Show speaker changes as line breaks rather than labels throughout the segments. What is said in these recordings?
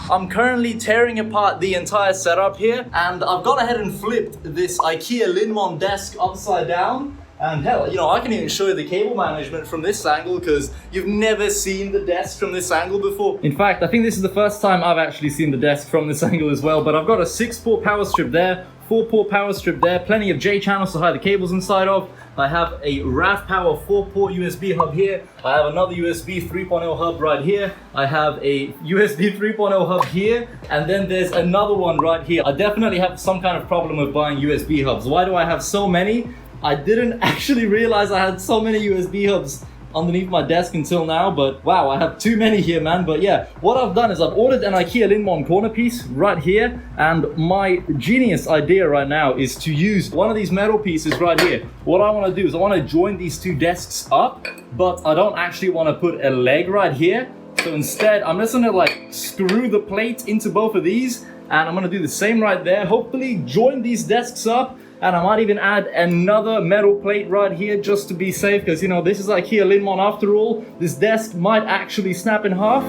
I'm currently tearing apart the entire setup here, and I've gone ahead and flipped this IKEA LINNMON desk upside down. And hell, you know, I can even show you the cable management from this angle because you've never seen the desk from this angle before. In fact, I think this is the first time I've actually seen the desk from this angle as well, but I've got a 6-port power strip there, 4-port power strip there, plenty of J channels to hide the cables inside of. I have a RAV Power 4-port USB hub here. I have another USB 3.0 hub right here. I have a USB 3.0 hub here, and then there's another one right here. I definitely have some kind of problem with buying USB hubs. Why do I have so many? I didn't actually realize I had so many USB hubs underneath my desk until now, but wow, I have too many here, man. But yeah, what I've done is I've ordered an IKEA LINNMON corner piece right here, and my genius idea right now is to use one of these metal pieces right here. What I want to do is I want to join these two desks up, but I don't actually want to put a leg right here. So instead, I'm just gonna like screw the plate into both of these, and I'm gonna do the same right there. Hopefully join these desks up, and I might even add another metal plate right here just to be safe, because you know, this is IKEA LINNMON after all. This desk might actually snap in half.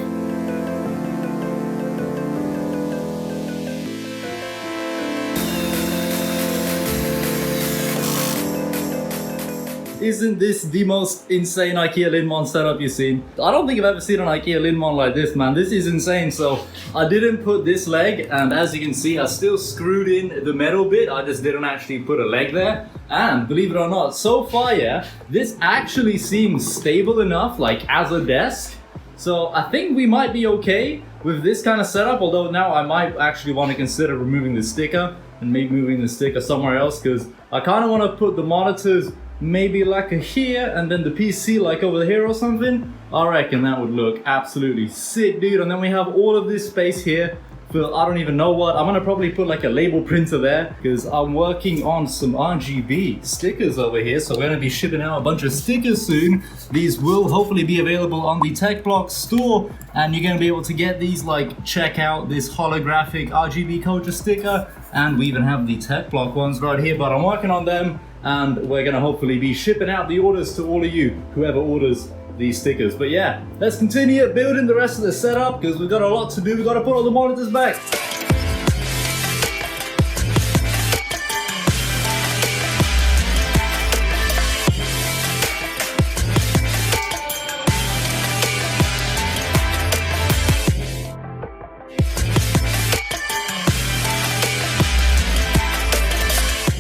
Isn't this the most insane IKEA LINNMON setup you've seen? I don't think I've ever seen an IKEA LINNMON like this, man. This is insane. So I didn't put this leg, and as you can see, I still screwed in the metal bit. I just didn't actually put a leg there. And believe it or not, so far, yeah, this actually seems stable enough, like as a desk. So I think we might be okay with this kind of setup, although now I might actually want to consider removing the sticker and maybe moving the sticker somewhere else, because I kind of want to put the monitors maybe like a here and then the PC like over here or something. I reckon that would look absolutely sick, dude. And then we have all of this space here for I don't even know what. I'm gonna probably put like a label printer there because I'm working on some RGB stickers over here, so we're gonna be shipping out a bunch of stickers soon. These will hopefully be available on the TechBlock store, and you're gonna be able to get these, like check out this holographic RGB culture sticker, and we even have the TechBlock ones right here, but I'm working on them, and we're gonna hopefully be shipping out the orders to all of you, whoever orders these stickers. But yeah, let's continue building the rest of the setup because we've got a lot to do. We've got to put all the monitors back.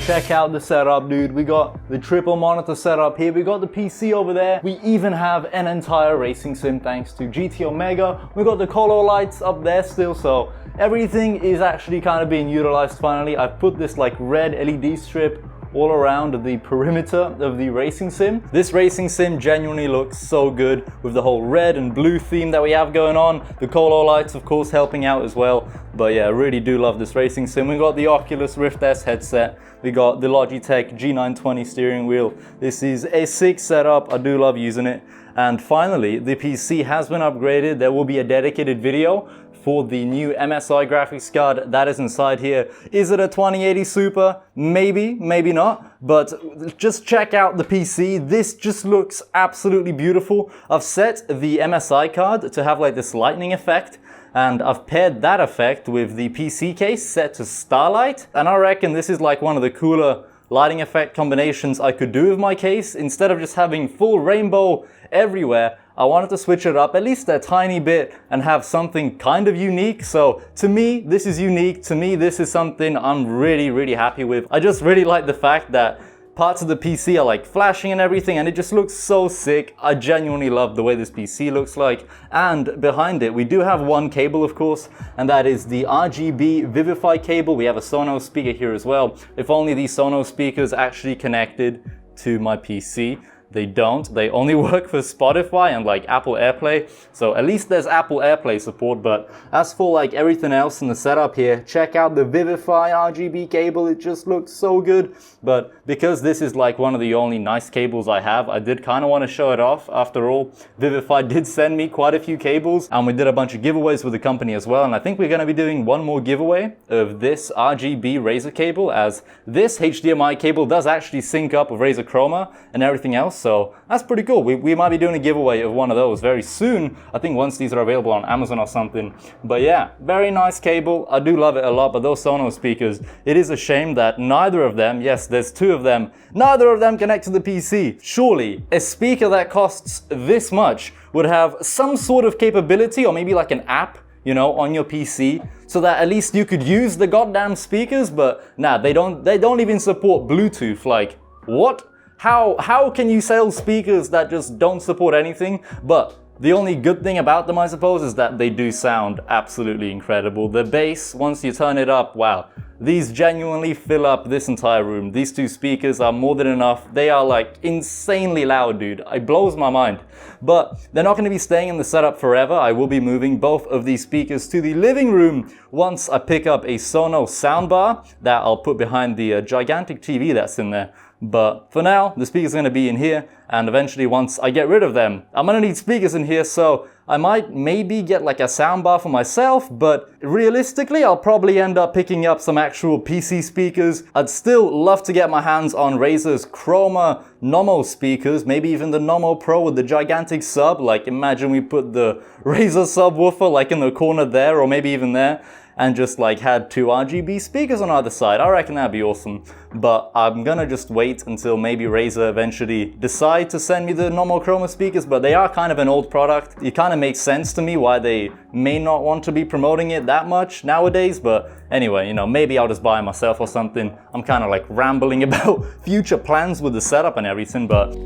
Check out the setup, dude. We got the triple monitor setup here. We got the PC over there. We even have an entire racing sim thanks to GT Omega. We got the Cololights up there still, so everything is actually kind of being utilized finally. I've put this like red LED strip all around the perimeter of the racing sim. This racing sim genuinely looks so good with the whole red and blue theme that we have going on. The Cololights, of course, helping out as well. But yeah, I really do love this racing sim. We got the Oculus Rift S headset. We got the Logitech G920 steering wheel. This is a sick setup. I do love using it. And finally, the PC has been upgraded. There will be a dedicated video for the new MSI graphics card that is inside here. Is it a 2080 Super? Maybe, maybe not, but just check out the PC. This just looks absolutely beautiful. I've set the MSI card to have like this lightning effect, and I've paired that effect with the PC case set to Starlight, and I reckon this is like one of the cooler lighting effect combinations I could do with my case. Instead of just having full rainbow everywhere, I wanted to switch it up at least a tiny bit and have something kind of unique. So to me, this is unique. To me, this is something I'm really, really happy with. I just really like the fact that parts of the PC are like flashing and everything, and it just looks so sick. I genuinely love the way this PC looks like. And behind it, we do have one cable, of course, and that is the RGB Vivify cable. We have a Sonos speaker here as well. If only these Sonos speakers actually connected to my PC. They don't. They only work for Spotify and like Apple AirPlay. So at least there's Apple AirPlay support. But as for like everything else in the setup here, check out the Vivify RGB cable. It just looks so good. But because this is like one of the only nice cables I have, I did kind of want to show it off. After all, Vivify did send me quite a few cables, and we did a bunch of giveaways with the company as well. And I think we're going to be doing one more giveaway of this RGB Razer cable, as this HDMI cable does actually sync up with Razer Chroma and everything else. So that's pretty cool. We might be doing a giveaway of one of those very soon. I think once these are available on Amazon or something. But yeah, very nice cable. I do love it a lot, but those Sonos speakers, it is a shame that neither of them, yes, there's two of them, neither of them connect to the PC. Surely a speaker that costs this much would have some sort of capability, or maybe like an app, you know, on your PC, so that at least you could use the goddamn speakers. But nah, they don't even support Bluetooth. Like, what? How can you sell speakers that just don't support anything? But the only good thing about them, I suppose, is that they do sound absolutely incredible. The bass, once you turn it up, wow, these genuinely fill up this entire room. These two speakers are more than enough. They are like insanely loud, dude. It blows my mind. But they're not going to be staying in the setup forever. I will be moving both of these speakers to the living room once I pick up a Sonos soundbar that I'll put behind the gigantic TV that's in there. But for now, the speakers are going to be in here, and eventually once I get rid of them, I'm going to need speakers in here, so I might maybe get like a soundbar for myself, but realistically, I'll probably end up picking up some actual PC speakers. I'd still love to get my hands on Razer's Chroma Nomo speakers, maybe even the Nomo Pro with the gigantic sub. Like, imagine we put the Razer subwoofer like in the corner there, or maybe even there, and just like had two RGB speakers on either side. I reckon that'd be awesome. But I'm gonna just wait until maybe Razer eventually decide to send me the normal Chroma speakers, but they are kind of an old product. It kind of makes sense to me why they may not want to be promoting it that much nowadays. But anyway, you know, maybe I'll just buy it myself or something. I'm kind of like rambling about future plans with the setup and everything, but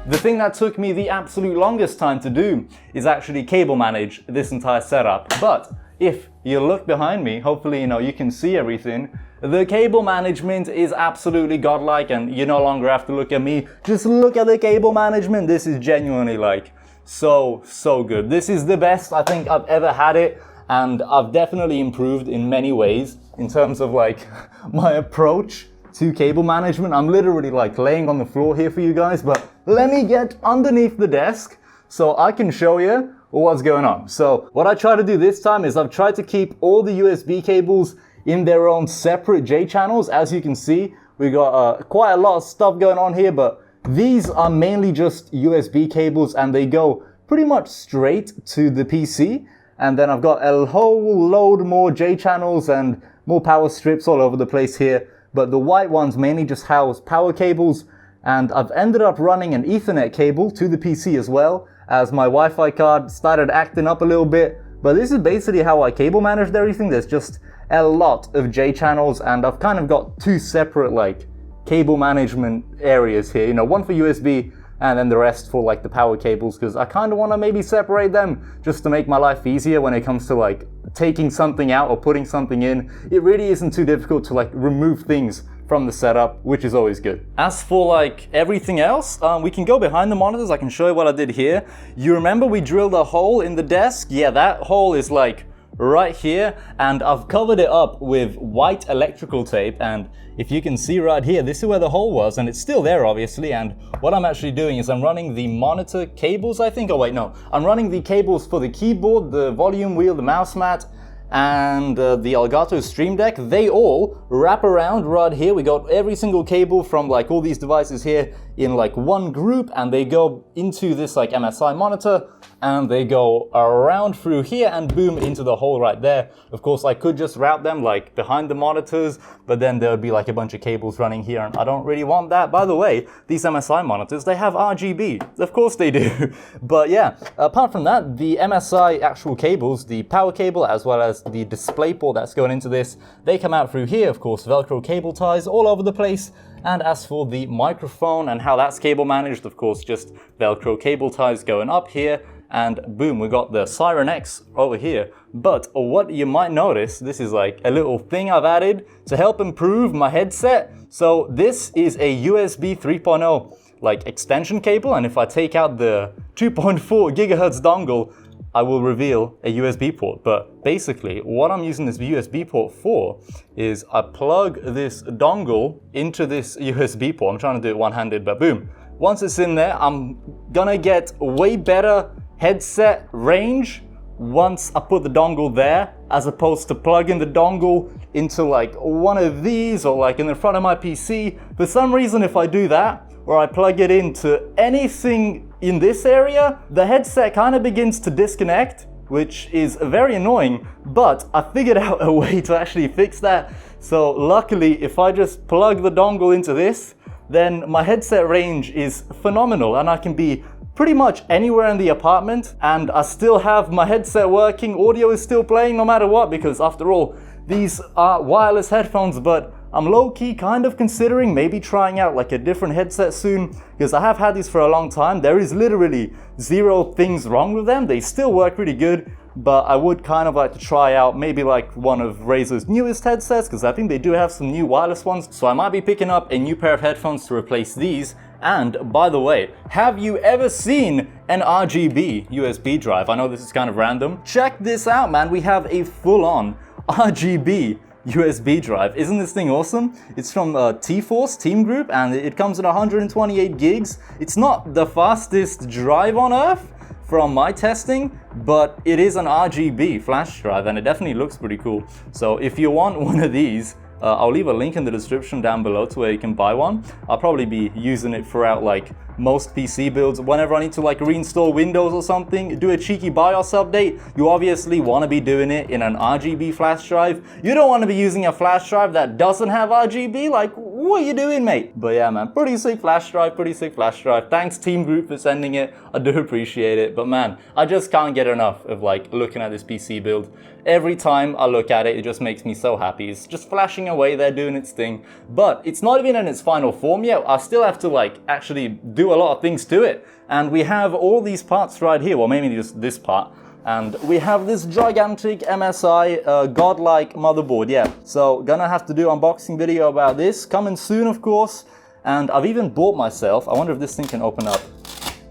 the thing that took me the absolute longest time to do is actually cable manage this entire setup. But if you look behind me, hopefully, you know, you can see everything. The cable management is absolutely godlike, and you no longer have to look at me. Just look at the cable management. This is genuinely like so good. This is the best I think I've ever had it, and I've definitely improved in many ways in terms of like my approach to cable management. I'm literally like laying on the floor here for you guys, but let me get underneath the desk so I can show you what's going on. So what I try to do this time is I've tried to keep all the USB cables in their own separate J channels. As you can see, we got quite a lot of stuff going on here, but these are mainly just USB cables and they go pretty much straight to the PC. And then I've got a whole load more J channels and more power strips all over the place here. But the white ones mainly just house power cables, and I've ended up running an Ethernet cable to the PC as well, as my Wi-Fi card started acting up a little bit. But this is basically how I cable managed everything. There's just a lot of J channels, and I've kind of got two separate like cable management areas here, you know, one for USB and then the rest for like the power cables, because I kind of want to maybe separate them just to make my life easier when it comes to like taking something out or putting something in. It really isn't too difficult to like remove things from the setup, which is always good. As for like everything else, we can go behind the monitors. I can show you what I did here. You remember we drilled a hole in the desk? Yeah, that hole is like right here, and I've covered it up with white electrical tape, and if you can see right here, this is where the hole was, and it's still there obviously. And what I'm actually doing is I'm running the monitor cables, I think. Oh wait, no, I'm running the cables for the keyboard, the volume wheel, the mouse mat, and the Elgato Stream Deck. They all wrap around right here. We got every single cable from like all these devices here in like one group, and they go into this like MSI monitor, and they go around through here and boom into the hole right there. Of course, I could just route them like behind the monitors, but then there would be like a bunch of cables running here, and I don't really want that. By the way, these MSI monitors, they have RGB. Of course they do. But yeah, apart from that, the MSI actual cables, the power cable as well as the display port that's going into this, they come out through here. Of course, Velcro cable ties all over the place. And as for the microphone and how that's cable managed, of course, just Velcro cable ties going up here, and boom, we got the Siren X over here. But what you might notice, this is like a little thing I've added to help improve my headset. So this is a USB 3.0 like extension cable, and if I take out the 2.4 gigahertz dongle, I will reveal a USB port. But basically, what I'm using this USB port for is I plug this dongle into this USB port. I'm trying to do it one-handed, but boom. Once it's in there, I'm gonna get way better headset range once I put the dongle there, as opposed to plugging the dongle into like one of these or like in the front of my PC. For some reason, if I do that, where I plug it into anything in this area, the headset kind of begins to disconnect, which is very annoying, but I figured out a way to actually fix that. So luckily, if I just plug the dongle into this, then my headset range is phenomenal and I can be pretty much anywhere in the apartment and I still have my headset working, audio is still playing no matter what, because after all, these are wireless headphones. But I'm low-key kind of considering maybe trying out like a different headset soon, because I have had these for a long time. There is literally zero things wrong with them. They still work really good, but I would kind of like to try out maybe like one of Razer's newest headsets, because I think they do have some new wireless ones. So I might be picking up a new pair of headphones to replace these. And by the way, have you ever seen an RGB USB drive? I know this is kind of random. Check this out, man. We have a full-on RGB USB drive. Isn't this thing awesome? It's from T-Force Team Group and it comes in 128 gigs. It's not the fastest drive on earth from my testing, but it is an RGB flash drive and it definitely looks pretty cool. So if you want one of these, I'll leave a link in the description down below to where you can buy one. I'll probably be using it throughout like most PC builds. Whenever I need to like reinstall Windows or something, do a cheeky BIOS update, you obviously want to be doing it in an RGB flash drive. You don't want to be using a flash drive that doesn't have RGB. Like, what are you doing, mate? But yeah, man, pretty sick flash drive, pretty sick flash drive. Thanks Team Group for sending it. I do appreciate it. But man, I just can't get enough of like looking at this PC build. Every time I look at it, it just makes me so happy. It's just flashing away there, doing its thing. But it's not even in its final form yet. I still have to like actually do a lot of things to it. And we have all these parts right here. Well, maybe just this part. And we have this gigantic MSI godlike motherboard. Yeah, so gonna have to do an unboxing video about this. Coming soon, of course. And I've even bought myself, I wonder if this thing can open up.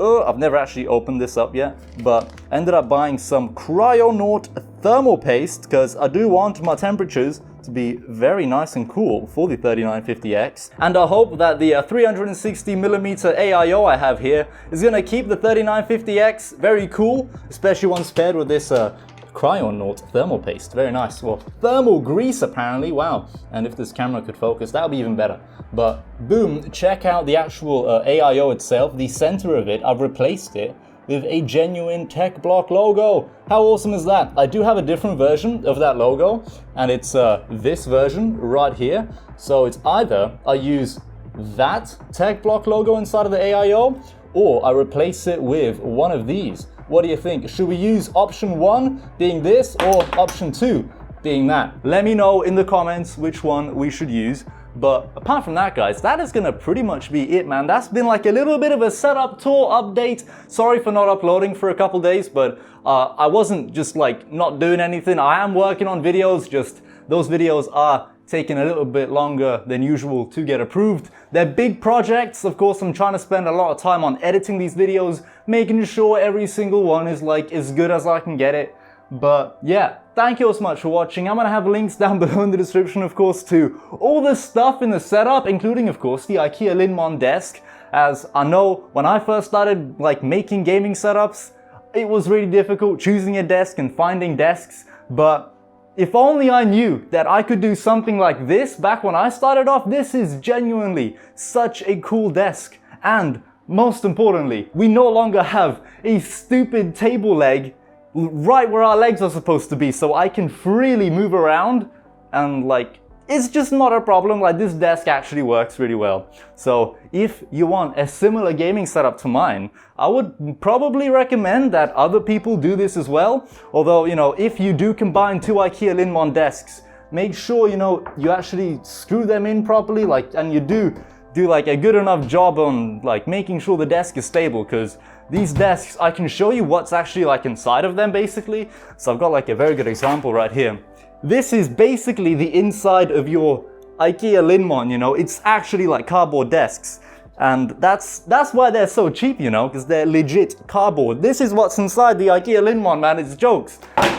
Oh, I've never actually opened this up yet, but ended up buying some Cryonaut thermal paste because I do want my temperatures to be very nice and cool for the 3950X. And I hope that the 360mm AIO I have here is going to keep the 3950X very cool, especially once paired with this Cryonaut thermal paste. Very nice. Well, thermal grease apparently. Wow. And if this camera could focus, that would be even better. But boom, check out the actual AIO itself. The center of it, I've replaced it with a genuine TechBlock logo. How awesome is that? I do have a different version of that logo, and it's this version right here. So it's either I use that TechBlock logo inside of the AIO, or I replace it with one of these. What do you think? Should we use option 1 being this, or option 2 being that? Let me know in the comments which one we should use. But apart from that, guys, that is gonna pretty much be it, man. That's been like a little bit of a setup tour update. Sorry for not uploading for a couple days, but I wasn't just like not doing anything. I am working on videos, just those videos are taking a little bit longer than usual to get approved. They're big projects. Of course, I'm trying to spend a lot of time on editing these videos, making sure every single one is like as good as I can get it. But yeah, thank you so much for watching. I'm gonna have links down below in the description, of course, to all the stuff in the setup, including, of course, the IKEA LINNMON desk. As I know, when I first started like making gaming setups, it was really difficult choosing a desk and finding desks. But if only I knew that I could do something like this back when I started off. This is genuinely such a cool desk. And most importantly, we no longer have a stupid table leg right where our legs are supposed to be, so I can freely move around, and like it's just not a problem. Like, this desk actually works really well. So if you want a similar gaming setup to mine, I would probably recommend that other people do this as well. Although, you know, if you do combine 2 IKEA LINNMON desks, make sure, you know, you actually screw them in properly, like, and you do like a good enough job on like making sure the desk is stable, because these desks, I can show you what's actually like inside of them basically. So I've got like a very good example right here. This is basically the inside of your IKEA LINNMON, you know. It's actually like cardboard desks. And that's why they're so cheap, you know, because they're legit cardboard. This is what's inside the IKEA LINNMON, man. It's jokes.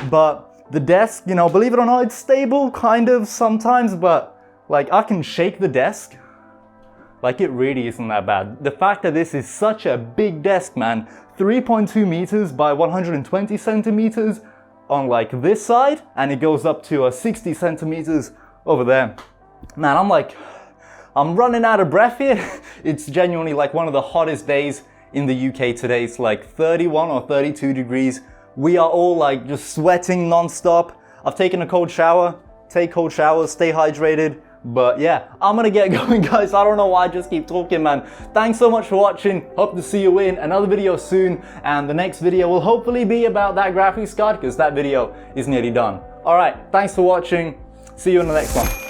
But the desk, you know, believe it or not, it's stable kind of sometimes, but like I can shake the desk. Like, it really isn't that bad. The fact that this is such a big desk, man, 3.2 meters by 120 centimeters on like this side, and it goes up to 60 centimeters over there. Man, I'm I'm running out of breath here. It's genuinely like one of the hottest days in the UK today. It's like 31 or 32 degrees. We are all like just sweating non-stop. I've taken a cold shower. Take cold showers, stay hydrated. But yeah, I'm gonna get going, guys. I don't know why I just keep talking, man. Thanks so much for watching. Hope to see you in another video soon. And the next video will hopefully be about that graphics card because that video is nearly done. All right, thanks for watching. See you in the next one.